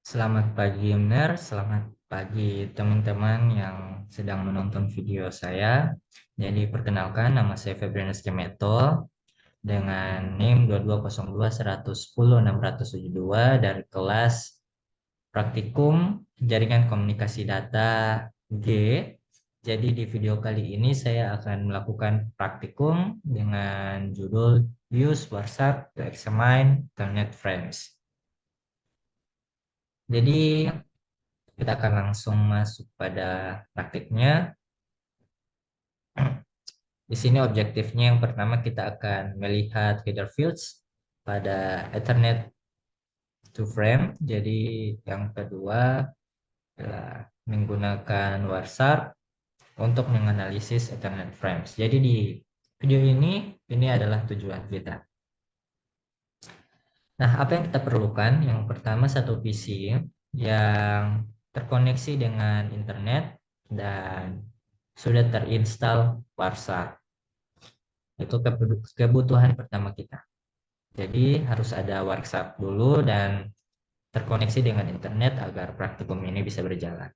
Selamat pagi Mner, selamat pagi teman-teman yang sedang menonton video saya. Jadi perkenalkan, nama saya Febrianus Kemeto dengan NIM 2202110672 dari kelas Praktikum Jaringan Komunikasi Data G. Jadi di video kali ini saya akan melakukan praktikum dengan judul Use WhatsApp to Examine Internet Frames. Jadi kita akan langsung masuk pada praktiknya. Di sini objektifnya yang pertama kita akan melihat header fields pada Ethernet to frame. Jadi yang kedua adalah menggunakan WhatsApp untuk menganalisis Ethernet frames. Jadi di video ini adalah tujuan kita. Nah, apa yang kita perlukan? Yang pertama satu PC yang terkoneksi dengan internet dan sudah terinstall WhatsApp. Itu kebutuhan pertama kita. Jadi harus ada WhatsApp dulu dan terkoneksi dengan internet agar praktikum ini bisa berjalan.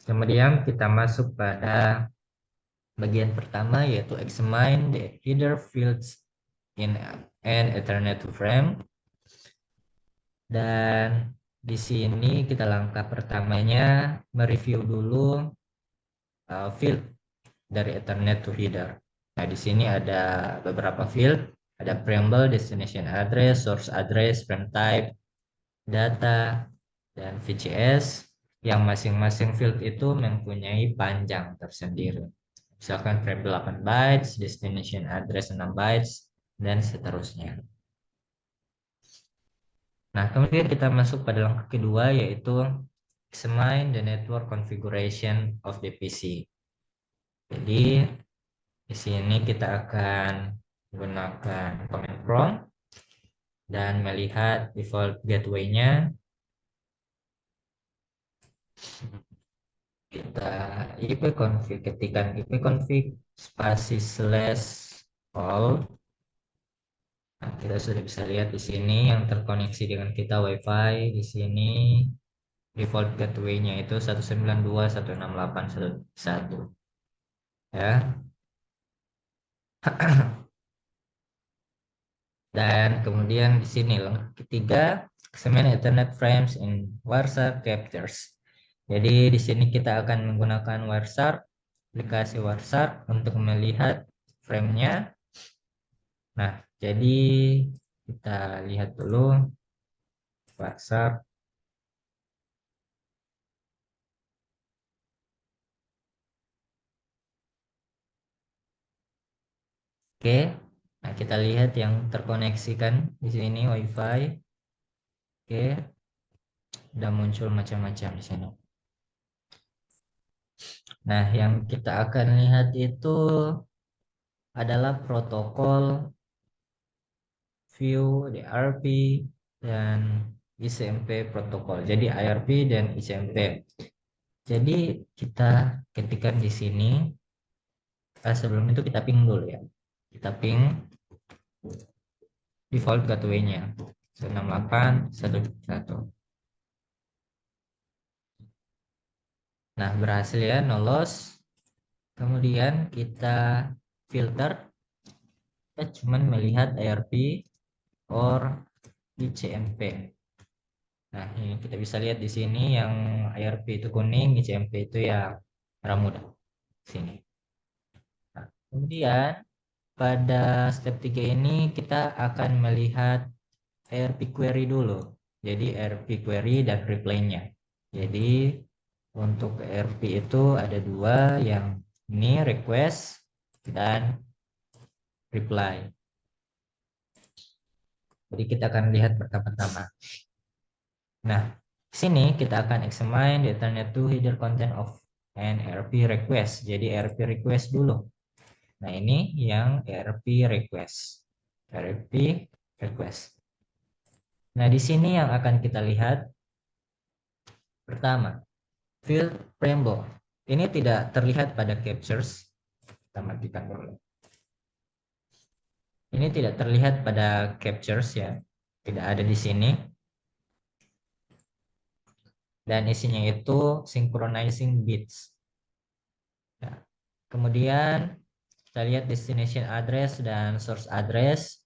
Kemudian kita masuk pada bagian pertama yaitu examine the header fields in an Ethernet to frame. Dan di sini kita langkah pertamanya mereview dulu field dari Ethernet to header. Nah, di sini ada beberapa field, ada preamble, destination address, source address, frame type, data, dan VCS, yang masing-masing field itu mempunyai panjang tersendiri. Misalkan preamble 8 bytes, destination address 6 bytes, dan seterusnya. Nah, kemudian kita masuk pada langkah kedua, yaitu examine the network configuration of the PC. Jadi, di sini kita akan menggunakan command prompt dan melihat default gateway-nya. Kita ipconfig, ketikan ipconfig spasi /all. Nah, kita sudah bisa lihat di sini yang terkoneksi dengan kita WiFi. Di sini default gateway-nya itu 192.168.1.1 ya. Dan kemudian di sini langkah ketiga, examine Ethernet frames in WhatsApp captures. Jadi di sini kita akan menggunakan WhatsApp, aplikasi WhatsApp untuk melihat frame-nya. Nah, jadi kita lihat dulu WhatsApp. Oke. Nah, kita lihat yang terkoneksikan di sini WiFi. Oke. Udah muncul macam-macam di sini. Nah, yang kita akan lihat itu adalah protokol view, DRP, dan ICMP protokol. Jadi IRP dan ICMP. Jadi kita ketikkan di sini. Sebelum itu kita ping dulu ya. Kita ping default gateway-nya 168.1.1. Nah, berhasil ya, no loss. Kemudian kita filter. Kita cuma melihat IRP or ICMP. Nah, ini kita bisa lihat di sini yang IRP itu kuning, ICMP itu ya merah muda. Sini. Nah, kemudian pada step 3 ini kita akan melihat IRP query dulu. Jadi IRP query dan reply-nya. Jadi untuk IRP itu ada dua, yang ini request dan reply. Jadi kita akan lihat pertama-tama. Nah, sini kita akan examine the Ethernet to header content of an IRP request. Jadi IRP request dulu. Nah, ini yang IRP request. IRP request. Nah, di sini yang akan kita lihat pertama, field preamble. Ini tidak terlihat pada captures. Kita matikan dulu. Ini tidak terlihat pada captures ya. Tidak ada di sini. dan isinya itu synchronizing bits. Nah, kemudian kita lihat destination address dan source address.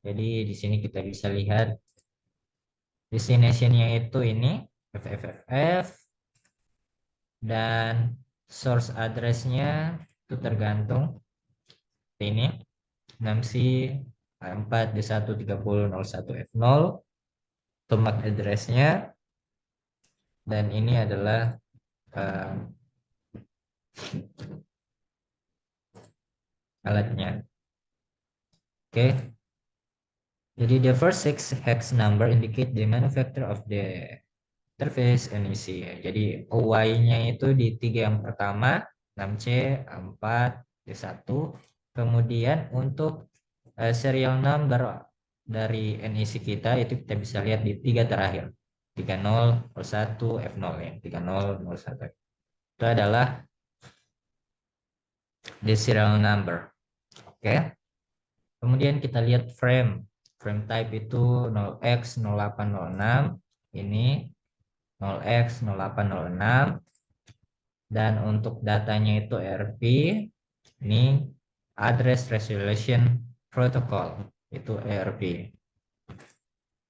Jadi di sini kita bisa lihat destination-nya itu ini FFFF, dan source address-nya itu tergantung ini 6C 4D13001F0 itu MAC address-nya, dan ini adalah alatnya. Oke. Jadi the first six hex number indicate the manufacturer of the interface NEC. Jadi OY-nya itu di 3 yang pertama 6C 4 D1. Kemudian untuk serial number dari NEC kita itu kita bisa lihat di 3 terakhir. 3001 F0 ya. 3001. Itu adalah the serial number. Oke. Kemudian kita lihat frame. Frame type itu 0x0806. Ini 0x0806. Dan untuk datanya itu RP. Ini Address Resolution Protocol. Itu ERP.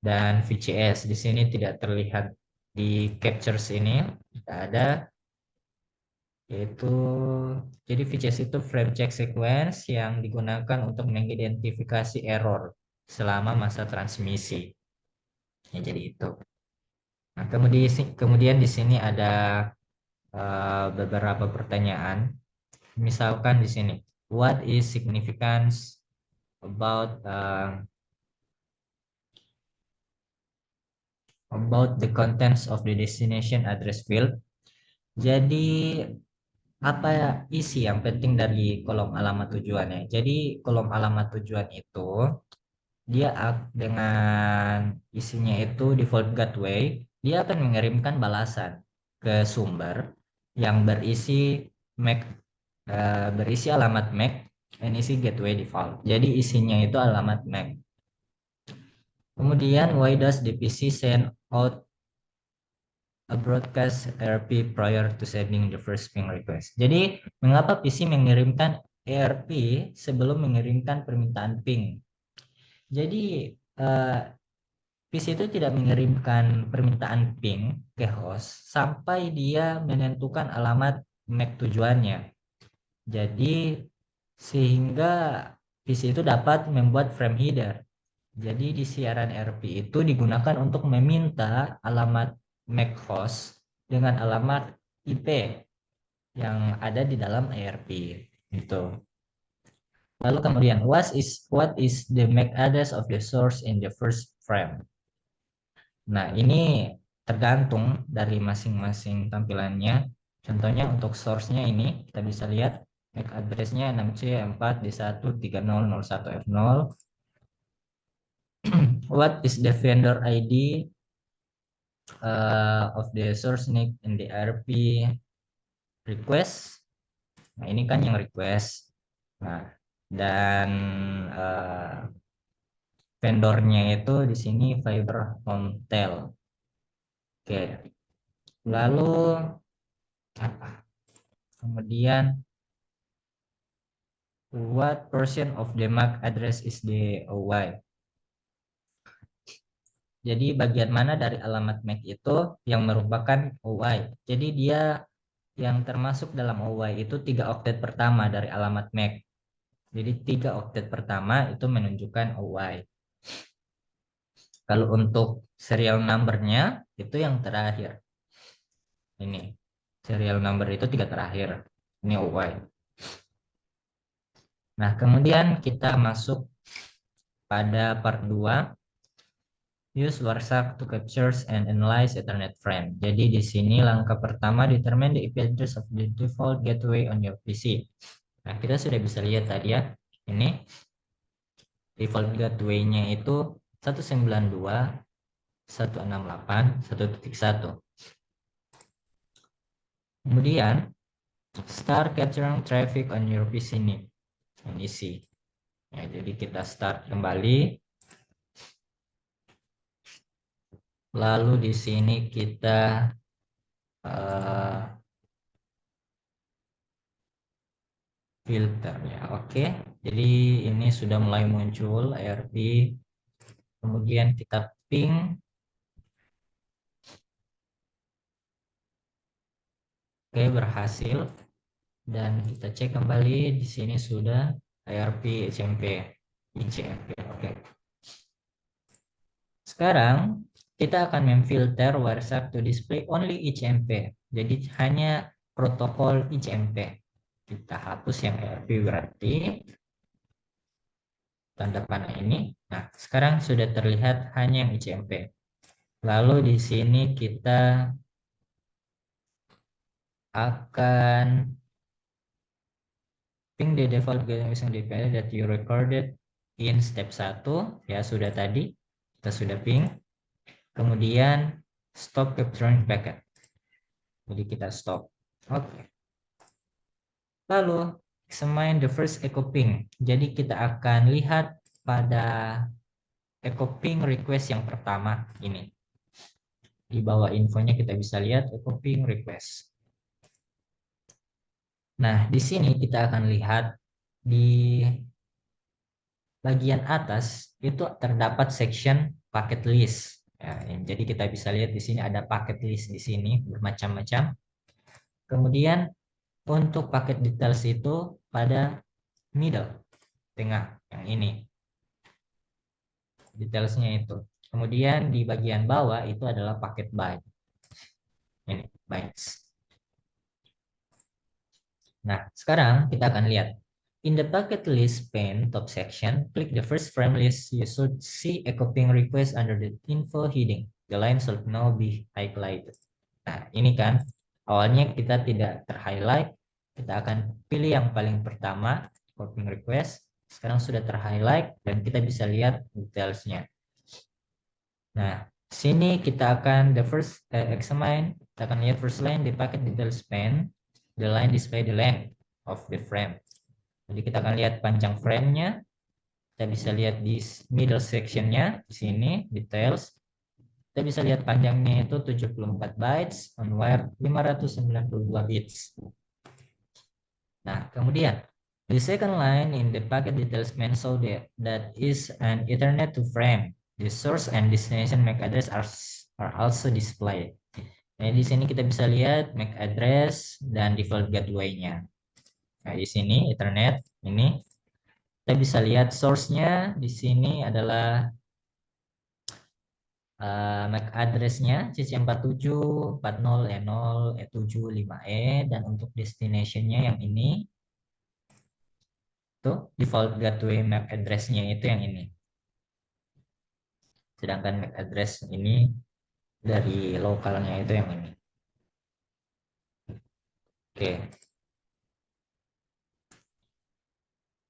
Dan VCS di sini tidak terlihat di captures ini. Tidak ada. Yaitu jadi VCS itu frame check sequence yang digunakan untuk mengidentifikasi error selama masa transmisi. Ya, jadi itu. Nah, kemudian di sini ada beberapa pertanyaan. Misalkan di sini, what is significance about the contents of the destination address field? Jadi apa isi yang penting dari kolom alamat tujuannya? Jadi kolom alamat tujuan itu dia dengan isinya itu default gateway, dia akan mengirimkan balasan ke sumber yang berisi alamat MAC NEC gateway default. Jadi isinya itu alamat MAC. Kemudian why does the PC send out a broadcast ERP prior to sending the first ping request? Jadi mengapa PC mengirimkan ERP sebelum mengirimkan permintaan ping? Jadi PC itu tidak mengirimkan permintaan ping ke host sampai dia menentukan alamat MAC tujuannya. Jadi sehingga PC itu dapat membuat frame header. Jadi di siaran RP itu digunakan untuk meminta alamat MAC host dengan alamat IP yang ada di dalam ERP. Itu. Lalu kemudian what is the MAC address of the source in the first frame? Nah, ini tergantung dari masing-masing tampilannya. Contohnya untuk source-nya ini kita bisa lihat MAC address-nya 6C4D13001F0. What is the vendor ID of the source NIC in the RP request? Nah, ini kan yang request. Nah, dan vendornya itu di sini Fiber Hometel. Oke. Lalu apa? Kemudian what portion of the MAC address is the OY? Jadi bagian mana dari alamat MAC itu yang merupakan OY? Jadi dia yang termasuk dalam OY itu 3 oktet pertama dari alamat MAC. Jadi 3 oktet pertama itu menunjukkan OY. Kalau untuk serial number-nya itu yang terakhir. Ini serial number itu 3 terakhir. Ini OY. Nah, kemudian kita masuk pada part 2. Use Warsak to capture and analyze Ethernet frame. Jadi di sini langkah pertama determine the IP address of the default gateway on your PC. Nah, kita sudah bisa lihat tadi ya. Ini default gateway-nya itu 192.168.1.1. Kemudian start capturing traffic on your PC ini. Isi. Ya, jadi kita start kembali. Lalu di sini kita filter ya. Oke. Jadi ini sudah mulai muncul ARP. Kemudian kita ping. Oke, berhasil. Dan kita cek kembali di sini sudah ARP ICMP. Oke. Sekarang kita akan memfilter Wireshark to display only ICMP. Jadi hanya protokol ICMP. Kita hapus yang ARP berarti tanda panah ini. Nah, sekarang sudah terlihat hanya yang ICMP. Lalu di sini kita akan ping the default using DPI that you recorded in step 1. Ya, sudah tadi. Kita sudah ping. Kemudian stop capturing packet. Jadi kita stop. Oke. Lalu examine the first echo ping. Jadi kita akan lihat pada echo ping request yang pertama ini. Di bawah infonya kita bisa lihat echo ping request. Nah, di sini kita akan lihat di bagian atas itu terdapat section packet list. Ya, jadi kita bisa lihat di sini ada packet list di sini bermacam-macam. Kemudian untuk paket details itu pada middle, tengah yang ini. Detailsnya itu. Kemudian di bagian bawah itu adalah paket byte. Ini bytes. Nah, sekarang kita akan lihat. In the packet list pane top section, click the first frame list. You should see a copying request under the info heading. The line should now be highlighted. Nah, ini kan awalnya kita tidak terhighlight. Kita akan pilih yang paling pertama, copying request. Sekarang sudah terhighlight dan kita bisa lihat detailsnya. Nah, sini kita akan examine. Kita akan lihat first line the packet details pane. The line display the length of the frame. Jadi kita akan lihat panjang frame-nya. Kita bisa lihat di middle section-nya di sini details. Kita bisa lihat panjangnya itu 74 bytes on wire 592 bits. Nah, kemudian the second line in the packet details pane show that is an Ethernet to frame. The source and destination MAC address are also displayed. Nah, di sini kita bisa lihat MAC address dan default gateway-nya. Nah, di sini Ethernet ini kita bisa lihat source-nya di sini adalah MAC address-nya CC47 40E0 E7 5E dan untuk destination-nya yang ini tuh default gateway MAC address-nya itu yang ini. Sedangkan MAC address ini dari lokalnya itu yang ini. Oke.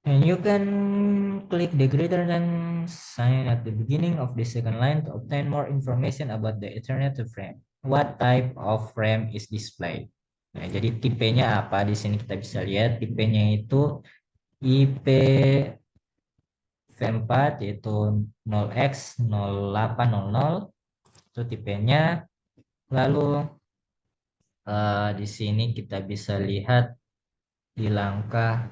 And you can click the greater than sign at the beginning of the second line to obtain more information about the Ethernet frame. What type of frame is displayed? Nah, jadi tipenya apa? Di sini kita bisa lihat tipenya itu IP v4 yaitu 0x0800 itu tipenya. Lalu di sini kita bisa lihat di langkah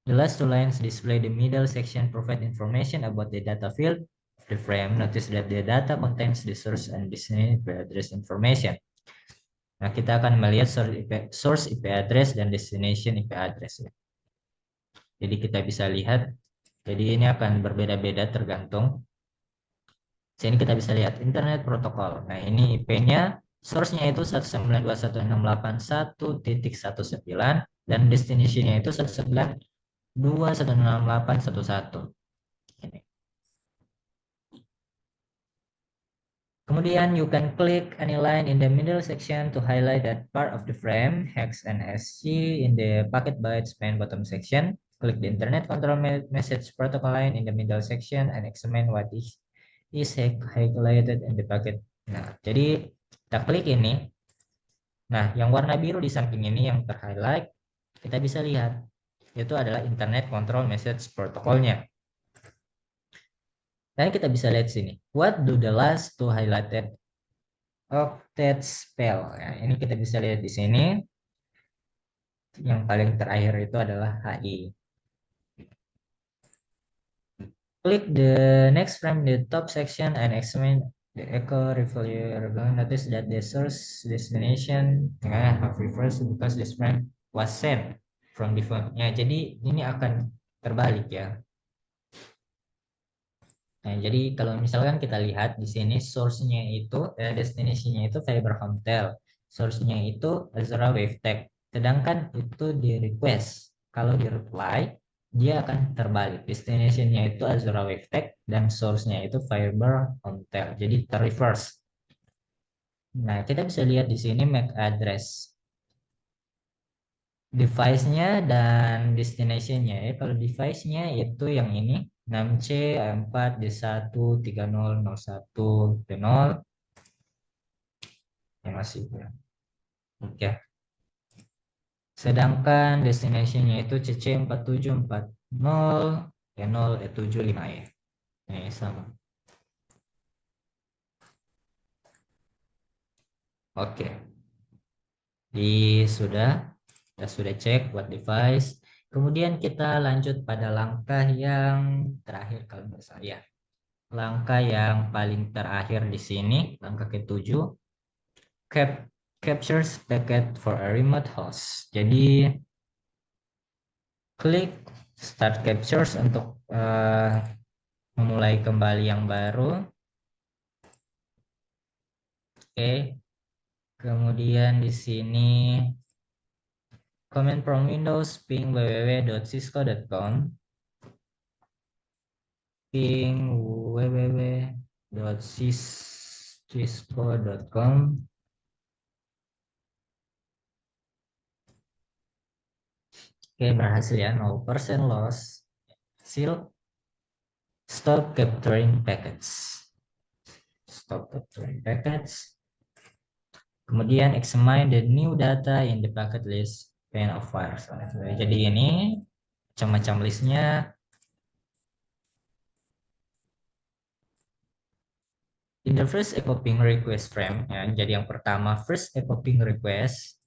the last two lines display the middle section provide information about the data field of the frame. Notice that the data contains the source and destination IP address information. Nah, kita akan melihat source IP address dan destination IP address. Jadi kita bisa lihat, jadi ini akan berbeda-beda tergantung. Sini kita bisa lihat internet protokol. Nah, ini IP-nya, source-nya itu 192.168.1.19 dan destination-nya itu 192.168.11. Kemudian you can click any line in the middle section to highlight that part of the frame, hex and SC in the packet bytes pane bottom section. Click the internet control message protocol line in the middle section and examine what is highlighted in the packet. Nah, jadi kita klik ini. Nah, yang warna biru di samping ini yang terhighlight, kita bisa lihat itu adalah internet control message protokolnya. Dan kita bisa lihat sini. What do the last two highlighted octet spell? Ya, ini kita bisa lihat di sini. Yang paling terakhir itu adalah HI. Click the next frame in the top section and examine the echo reveal. You're going to notice that the source destination have reversed because this frame was sent from the phone. Ya, jadi ini akan terbalik ya. Nah, jadi kalau misalkan kita lihat di sini source-nya itu destination-nya itu Fiber Hotel. Source-nya itu Azure Wave Tag. Sedangkan itu di request. Kalau di reply dia akan terbalik. Destination-nya itu Azure Wave Tag dan source-nya itu Fiber Hotel. Jadi ter-reverse. Nah, kita bisa lihat di sini MAC address device-nya dan destination-nya ya. Kalau device-nya itu yang ini 6C 4 D1 3001 D0 yang masih ya. Oke. Sedangkan destination-nya itu CC 4740 D0 E75 ya. Ini sama. Oke. Di sudah kita sudah cek buat device. Kemudian kita lanjut pada langkah yang terakhir kalau nggak salah ya. Langkah yang paling terakhir di sini, langkah ke-7, captures packet for a remote host. Jadi klik start captures untuk memulai kembali yang baru. Oke. Kemudian di sini command from Windows ping www.cisco.com, ping www.cisco.com. Oke, berhasil ya, 0% loss. Seal. Stop capturing packets. Stop capturing packets. Kemudian examine the new data in the packet list pane of files. Jadi ini macam-macam listnya. In the first echo ping request frame, ya, jadi yang pertama first echo ping request.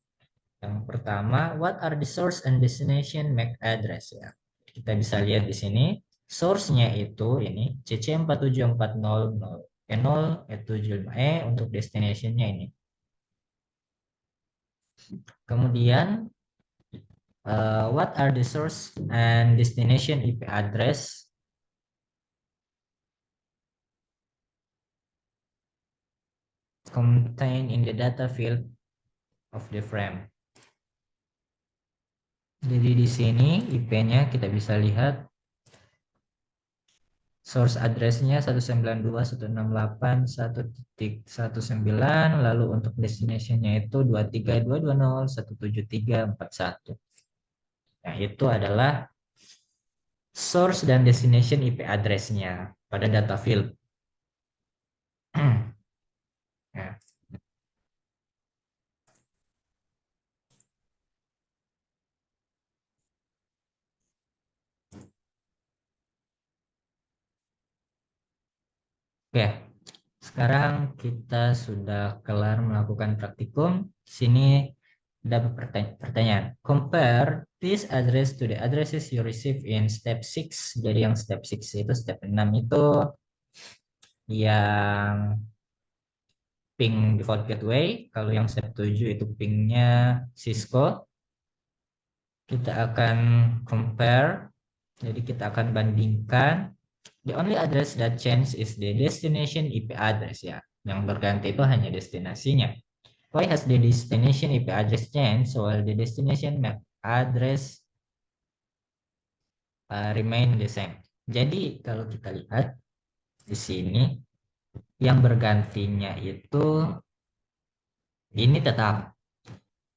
Yang pertama, what are the source and destination MAC address ya. Kita bisa lihat di sini, source-nya itu ini CC47400E0E75E untuk destination-nya ini. Kemudian what are the source and destination IP address contained in the data field of the frame. Jadi di sini IP-nya kita bisa lihat source address-nya 192.168.1.19, lalu untuk destination-nya itu 232.220.173.41. Nah, itu adalah source dan destination IP address-nya pada data field. Nah, oke, sekarang kita sudah kelar melakukan praktikum. Sini dapat pertanyaan. Compare this address to the addresses you receive in step 6. Jadi yang step 6 itu step 6 itu yang ping default gateway. Kalau yang step 7 itu pingnya Cisco. Kita akan compare. Jadi kita akan bandingkan. The only address that change is the destination IP address ya. Yang berganti itu hanya destinasinya. Why has the destination IP address changed while the destination MAC address remain the same? Jadi kalau kita lihat di sini yang bergantinya itu ini tetap.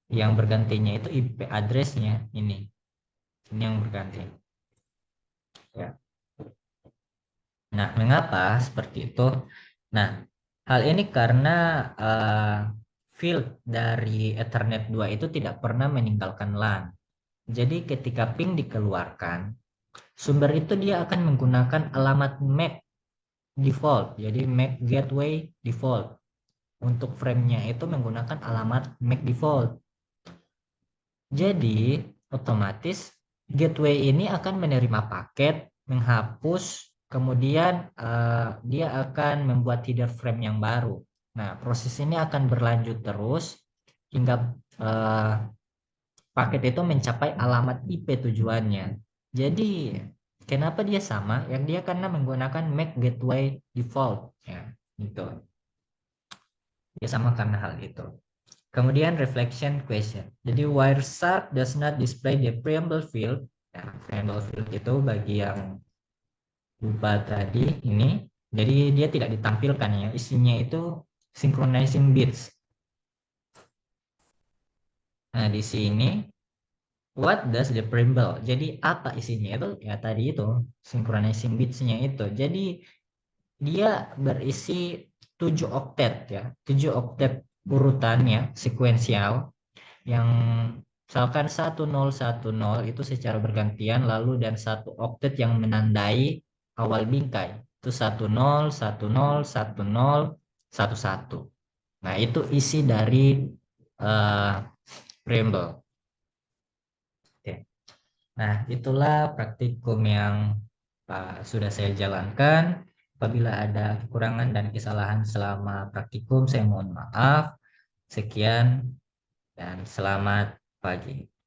Yang bergantinya itu IP address-nya ini. Ini yang berganti. Ya. Nah, mengapa seperti itu? Nah, hal ini karena field dari Ethernet 2 itu tidak pernah meninggalkan LAN. Jadi ketika ping dikeluarkan, sumber itu dia akan menggunakan alamat MAC default. Jadi MAC gateway default. Untuk frame-nya itu menggunakan alamat MAC default. Jadi otomatis gateway ini akan menerima paket, menghapus, kemudian dia akan membuat header frame yang baru. Nah, proses ini akan berlanjut terus hingga paket itu mencapai alamat IP tujuannya. Jadi kenapa dia sama? Yang dia karena menggunakan MAC gateway default, ya, gitu. Dia sama karena hal itu. Kemudian reflection question. Jadi Wireshark does not display the preamble field. Nah, preamble field itu bagi yang lupa tadi ini. Jadi dia tidak ditampilkan ya. Isinya itu synchronizing bits. Nah, di sini what does the preamble? Jadi apa isinya itu? Ya tadi itu synchronizing bits-nya itu. Jadi dia berisi 7 oktet ya. 7 oktet urutannya sekuensial yang misalkan 1010 itu secara bergantian lalu dan satu oktet yang menandai awal bingkai itu 10 10 10 11. Nah, itu isi dari uh, preamble. Oke. Nah, itulah praktikum yang sudah saya jalankan. Apabila ada kekurangan dan kesalahan selama praktikum, saya mohon maaf. Sekian dan selamat pagi.